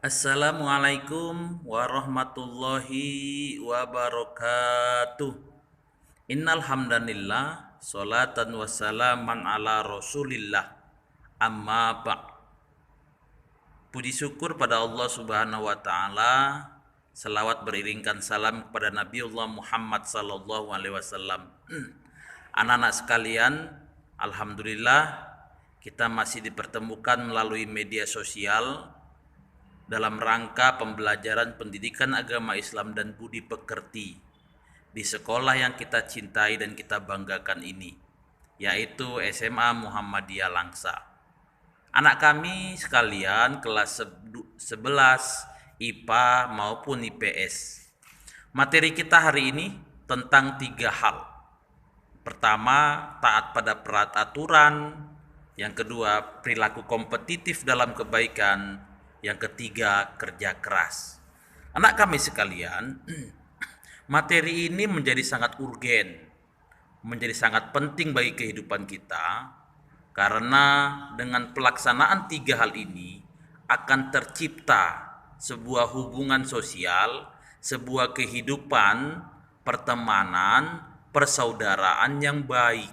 Assalamualaikum warahmatullahi wabarakatuh. Innal hamdanillah salatan wassalaman ala Rasulillah. Amma ba'. Puji syukur pada Allah Subhanahu wa taala. Selawat beriringkan salam kepada Nabiullah Muhammad sallallahu alaihi wasallam. Anak-anak sekalian, alhamdulillah kita masih dipertemukan melalui media sosial dalam rangka pembelajaran pendidikan agama Islam dan budi pekerti di sekolah yang kita cintai dan kita banggakan ini, yaitu SMA Muhammadiyah Langsa. Anak kami sekalian kelas 11 IPA maupun IPS. Materi kita hari ini tentang 3 hal. Pertama, taat pada peraturan. Yang kedua, perilaku kompetitif dalam kebaikan. Yang ketiga, kerja keras. Anak kami sekalian, materi ini menjadi sangat urgen, menjadi sangat penting bagi kehidupan kita, karena dengan pelaksanaan 3 hal ini akan tercipta sebuah hubungan sosial, sebuah kehidupan, pertemanan, persaudaraan yang baik,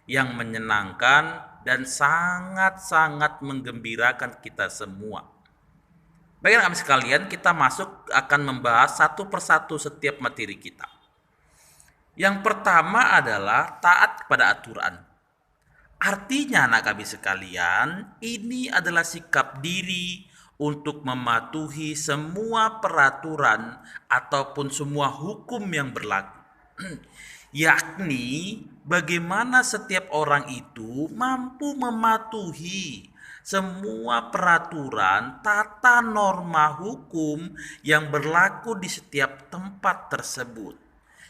yang menyenangkan dan sangat-sangat menggembirakan kita semua. Baik kami sekalian, kita akan membahas satu persatu setiap materi kita. Yang pertama adalah taat kepada aturan. Artinya anak kami sekalian, ini adalah sikap diri untuk mematuhi semua peraturan ataupun semua hukum yang berlaku. Yakni bagaimana setiap orang itu mampu mematuhi semua peraturan, tata norma hukum yang berlaku di setiap tempat tersebut.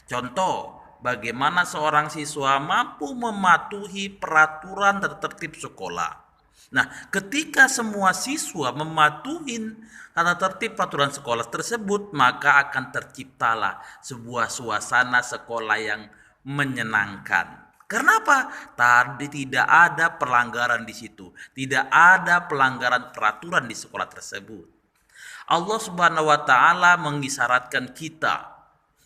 Contoh, bagaimana seorang siswa mampu mematuhi peraturan dan tertib sekolah. Nah, ketika semua siswa mematuhi tata tertib peraturan sekolah tersebut, maka akan terciptalah sebuah suasana sekolah yang menyenangkan. Kenapa? Tadi tidak ada pelanggaran di situ, tidak ada pelanggaran peraturan di sekolah tersebut. Allah Subhanahu wa taala mengisyaratkan kita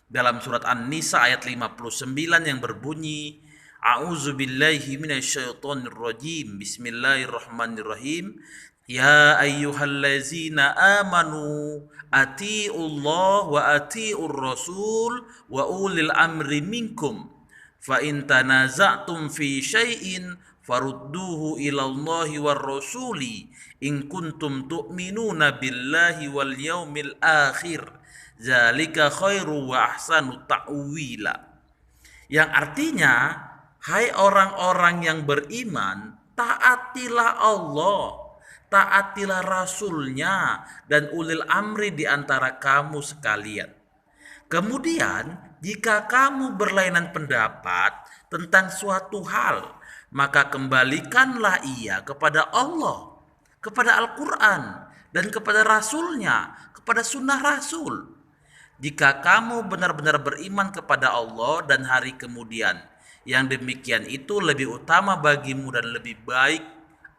dalam surat An-Nisa ayat 59 yang berbunyi, A'udzubillahi minasyaitonirrajim. Bismillahirrahmanirrahim. Ya ayyuhallazina amanu atiiullah wa atiiur rasul wa ulil amri minkum. Fa in tanaza'tum fi syai'in farudduhu ilallahi war rasuli in kuntum tu'minuna billahi wal yaumil akhir zalika khairu wa ahsanu ta'wila. Yang artinya, hai orang-orang yang beriman, taatilah Allah, taatilah Rasulnya dan ulil amri di antara kamu sekalian. Kemudian, jika kamu berlainan pendapat tentang suatu hal, maka kembalikanlah ia kepada Allah, kepada Al-Quran, dan kepada Rasulnya, kepada sunnah Rasul. Jika kamu benar-benar beriman kepada Allah dan hari kemudian, yang demikian itu lebih utama bagimu dan lebih baik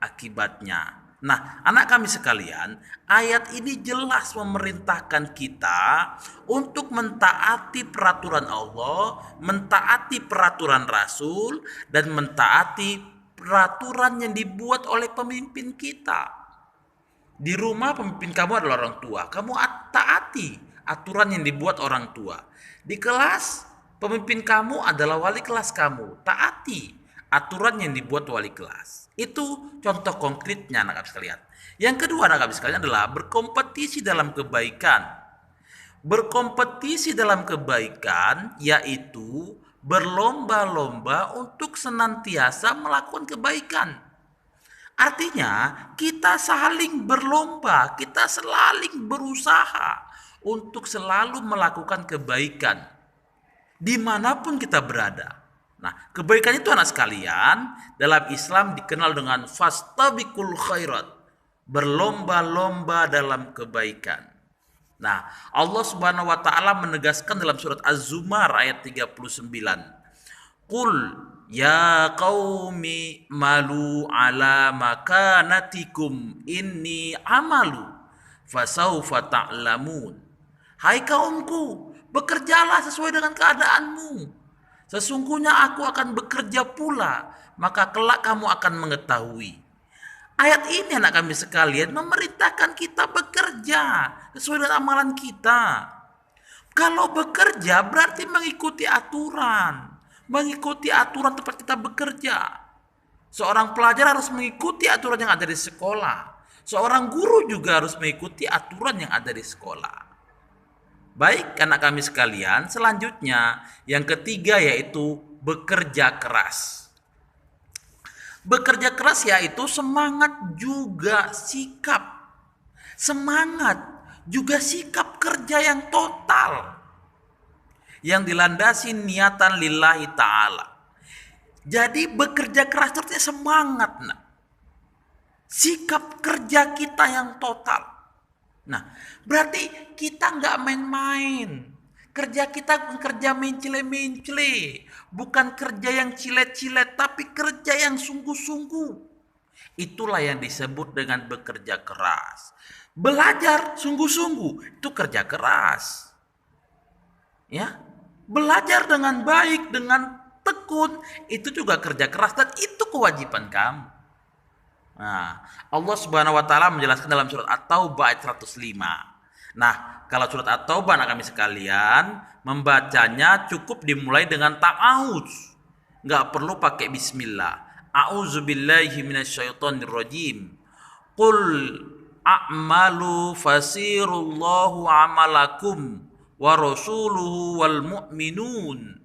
akibatnya. Nah, anak kami sekalian, ayat ini jelas memerintahkan kita untuk mentaati peraturan Allah, mentaati peraturan Rasul, dan mentaati peraturan yang dibuat oleh pemimpin kita. Di rumah pemimpin kamu adalah orang tua, kamu taati aturan yang dibuat orang tua. Di kelas pemimpin kamu adalah wali kelas kamu, taati aturan yang dibuat wali kelas. Itu contoh konkretnya anak-anak sekalian. Yang kedua anak-anak sekalian adalah berkompetisi dalam kebaikan. Berkompetisi dalam kebaikan yaitu berlomba-lomba untuk senantiasa melakukan kebaikan. Artinya kita saling berlomba, kita saling berusaha untuk selalu melakukan kebaikan dimanapun kita berada. Nah, kebaikan itu anak sekalian dalam Islam dikenal dengan fastabiqul khairat, berlomba-lomba dalam kebaikan. Nah, Allah Subhanahu wa taala menegaskan dalam surat Az-Zumar ayat 39. Qul ya qaumi malu ala makanatikum inni amalu fasaufa ta'lamun. Hai kaumku, bekerjalah sesuai dengan keadaanmu. Sesungguhnya aku akan bekerja pula, maka kelak kamu akan mengetahui. Ayat ini anak kami sekalian memerintahkan kita bekerja sesuai dengan amalan kita. Kalau bekerja berarti mengikuti aturan. Mengikuti aturan tempat kita bekerja. Seorang pelajar harus mengikuti aturan yang ada di sekolah. Seorang guru juga harus mengikuti aturan yang ada di sekolah. Baik anak kami sekalian, selanjutnya yang ketiga yaitu bekerja keras. Bekerja keras yaitu semangat juga sikap. Semangat juga sikap kerja yang total. Yang dilandasi niatan lillahi ta'ala. Jadi bekerja keras itu artinya semangat. Nah. Sikap kerja kita yang total. Nah, berarti kita nggak main-main. Kerja kita bukan kerja mencele-mencele. Bukan kerja yang cilet-cilet, tapi kerja yang sungguh-sungguh. Itulah yang disebut dengan bekerja keras. Belajar sungguh-sungguh, itu kerja keras. Ya, belajar dengan baik, dengan tekun, itu juga kerja keras dan itu kewajiban kamu. Nah, Allah Subhanahu wa taala menjelaskan dalam surat At-Taubah ayat 105. Nah, kalau surat At-Taubah anak kami sekalian, membacanya cukup dimulai dengan ta'awudz. Enggak perlu pakai bismillah. A'udzubillahi minasyaitonirrajim. Qul a'malu fasirullahu amalakum wa rasuluhu wal mu'minun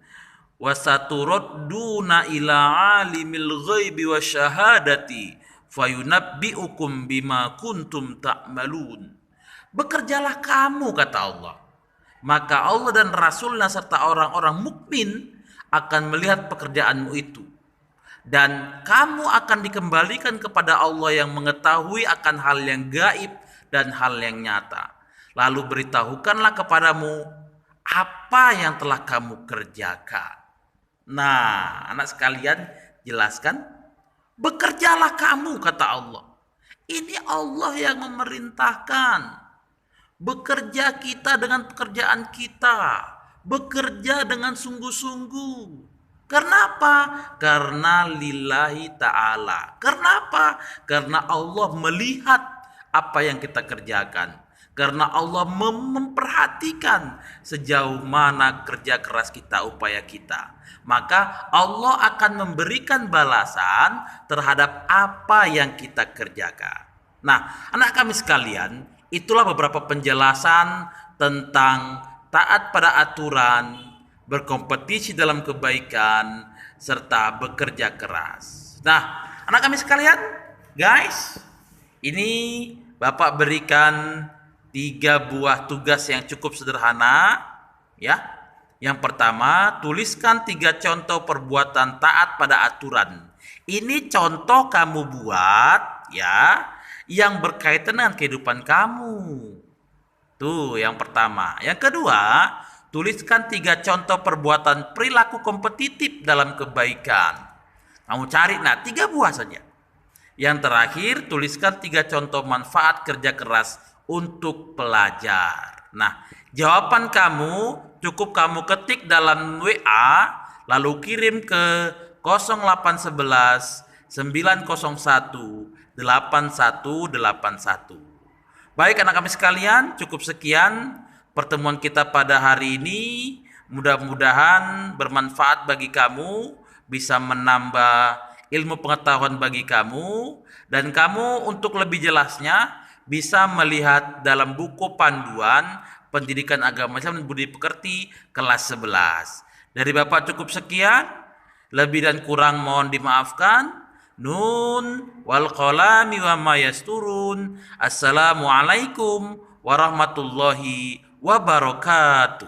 wa saturadduna ila alimil ghaibi wasyahadati fayunabbi'ukum bima kuntum ta'malun. Bekerjalah kamu, kata Allah. Maka Allah dan Rasulnya serta orang-orang mukmin akan melihat pekerjaanmu itu. Dan kamu akan dikembalikan kepada Allah yang mengetahui akan hal yang gaib dan hal yang nyata. Lalu beritahukanlah kepadamu apa yang telah kamu kerjakan. Nah, anak sekalian, jelaskan. Bekerjalah kamu, kata Allah. Ini Allah yang memerintahkan. Bekerja kita dengan pekerjaan kita. Bekerja dengan sungguh-sungguh. Karena apa? Karena lillahi ta'ala. Karena apa? Karena Allah melihat apa yang kita kerjakan. Karena Allah memperhatikan sejauh mana kerja keras kita, upaya kita. Maka Allah akan memberikan balasan terhadap apa yang kita kerjakan. Nah, anak kami sekalian, itulah beberapa penjelasan tentang taat pada aturan, berkompetisi dalam kebaikan, serta bekerja keras. Nah, anak kami sekalian, guys, ini Bapak berikan 3 buah tugas yang cukup sederhana, ya. Yang pertama, tuliskan 3 contoh perbuatan taat pada aturan. Ini contoh kamu buat, ya, yang berkaitan dengan kehidupan kamu. Tuh, yang pertama. Yang kedua, tuliskan 3 contoh perbuatan perilaku kompetitif dalam kebaikan. Kamu cari, 3 buah saja. Yang terakhir, tuliskan 3 contoh manfaat kerja keras untuk pelajar. Nah, jawaban kamu cukup kamu ketik dalam WA, lalu kirim ke 0811 901 8181. Baik anak kami sekalian, cukup sekian pertemuan kita pada hari ini. Mudah-mudahan bermanfaat bagi kamu, bisa menambah ilmu pengetahuan bagi kamu, dan kamu untuk lebih jelasnya bisa melihat dalam buku panduan Pendidikan Agama Islam dan Budi Pekerti kelas 11. Dari Bapak cukup sekian, lebih dan kurang mohon dimaafkan. Nun wal qalami wa ma yasturun. Assalamualaikum warahmatullahi wabarakatuh.